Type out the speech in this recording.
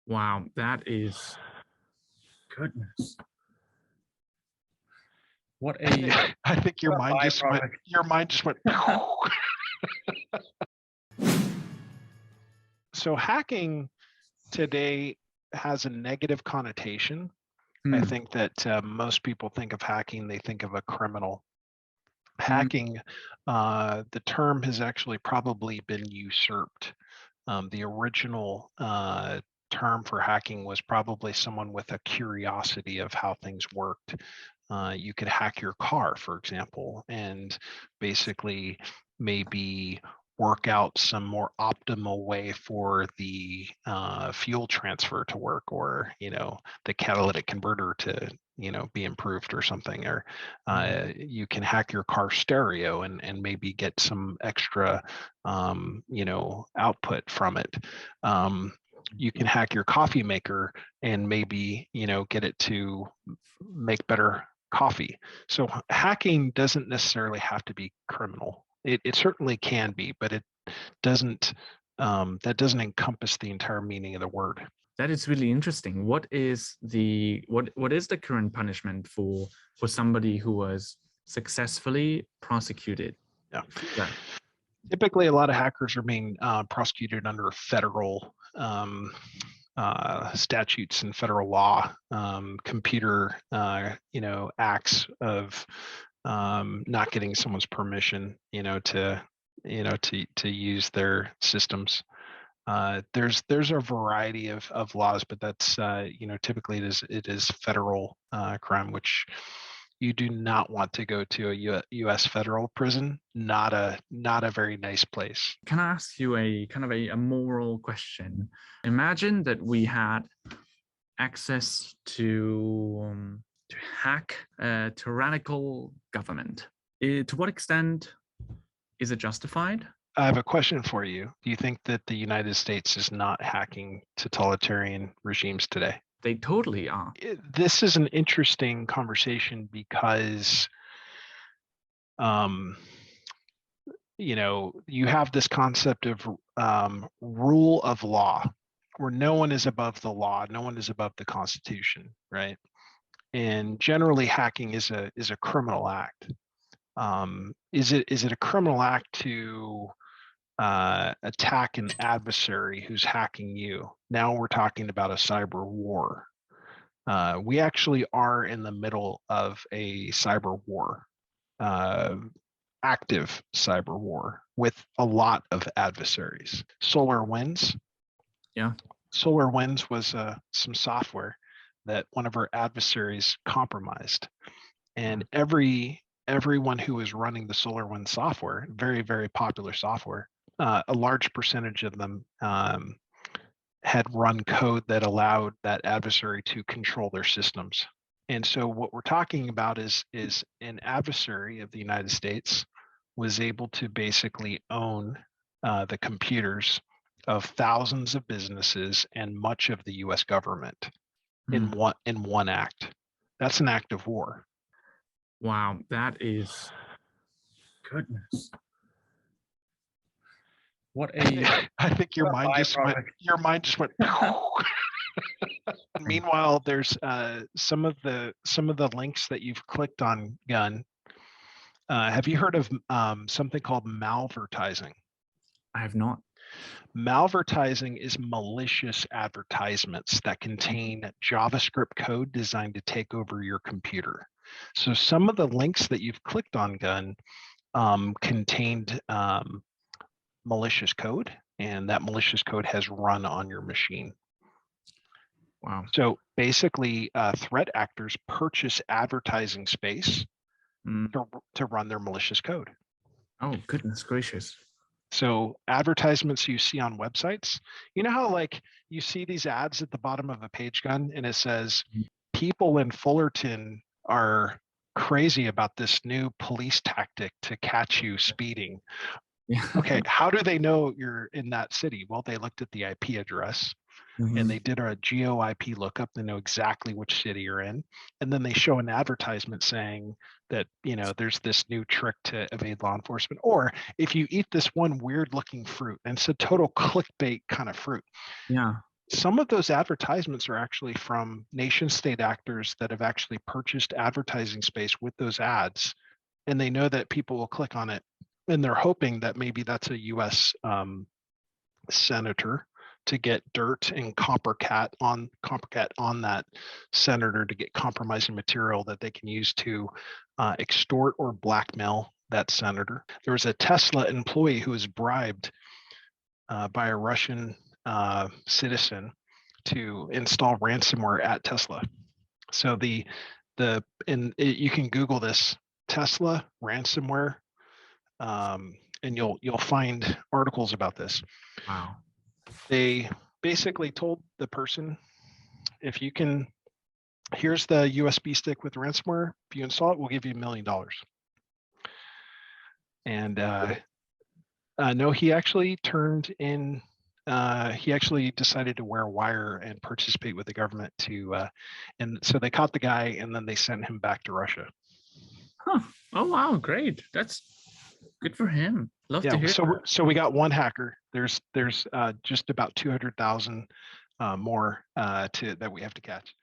Wow, that is goodness. What a I think what a byproduct. your mind just went. So hacking today has a negative connotation. I Hmm, think that most people think of hacking, they think of a criminal. hmm, Hacking, the term has actually probably been usurped. The original term for hacking was probably someone with a curiosity of how things worked. You could hack your car, for example, and basically maybe work out some more optimal way for the fuel transfer to work, or the catalytic converter to be improved or something. Or hmm. you can hack your car stereo and maybe get some extra output from it. You can hack your coffee maker and maybe get it to make better coffee. So hacking doesn't necessarily have to be criminal. It certainly can be, but it doesn't that doesn't encompass the entire meaning of the word. That is really interesting. What is the current punishment for somebody who was successfully prosecuted Yeah. for that? Typically, a lot of hackers are being prosecuted under federal statutes and federal law, computer, acts of not getting someone's permission, to use their systems. There's a variety of laws, but that's typically it is federal crime, which you do not want to go to a U.S. federal prison. Not a very nice place. Can I ask you a kind of a moral question? Imagine that we had access to hack a tyrannical government. To what extent is it justified? I have a question for you. Do you think that the United States is not hacking totalitarian regimes today? They totally are. This is an interesting conversation because um, you have this concept of rule of law, where no one is above the law, no one is above the Constitution, right? And generally, hacking is a criminal act. Is it a criminal act to attack an adversary who's hacking you? Now we're talking about a cyber war. We actually are in the middle of a cyber war. Uh, Active cyber war with a lot of adversaries. Solar Winds. Yeah. Solar Winds was some software that one of our adversaries compromised, and everyone who was running the SolarWinds software, very very popular software, a large percentage of them had run code that allowed that adversary to control their systems. And so what we're talking about is an adversary of the United States was able to basically own the computers of thousands of businesses and much of the U.S. government Hmm. in one act. That's an act of war. Wow, that is goodness. What a I think what a byproduct. your mind just went. Meanwhile, there's some of the links that you've clicked on, Gun. Have you heard of something called malvertising? I have not. Malvertising is malicious advertisements that contain JavaScript code designed to take over your computer. So some of the links that you've clicked on, Gun, contained malicious code, and that malicious code has run on your machine. Wow. So basically, threat actors purchase advertising space Mm. to run their malicious code. Oh, goodness gracious. So advertisements you see on websites, you know how like you see these ads at the bottom of a page, Gun, and it says people in Fullerton are crazy about this new police tactic to catch you speeding. Yeah. Okay, how do they know you're in that city? Well, they looked at the IP address and Mhm. they did a geo IP lookup. They know exactly which city you're in. And then they show an advertisement saying that, there's this new trick to evade law enforcement. Or if you eat this one weird looking fruit, and it's a total clickbait kind of fruit, Yeah. some of those advertisements are actually from nation state actors that have actually purchased advertising space with those ads, and they know that people will click on it, and they're hoping that maybe that's a US senator to get dirt and copycat on that senator to get compromising material that they can use to extort or blackmail that senator. There was a Tesla employee who was bribed by a Russian citizen to install ransomware at Tesla. So you can Google this, Tesla ransomware, and you'll find articles about this. Wow. They basically told the person, if you can, here's the USB stick with ransomware. If you install it, we'll give you $1 million. And no, he actually turned in. He actually decided to wear a wire and participate with the government and so they caught the guy, and then they sent him back to Russia. Huh. Oh wow, great. That's good for him. Love to hear. So we got one hacker. There's just about 200,000 more that we have to catch.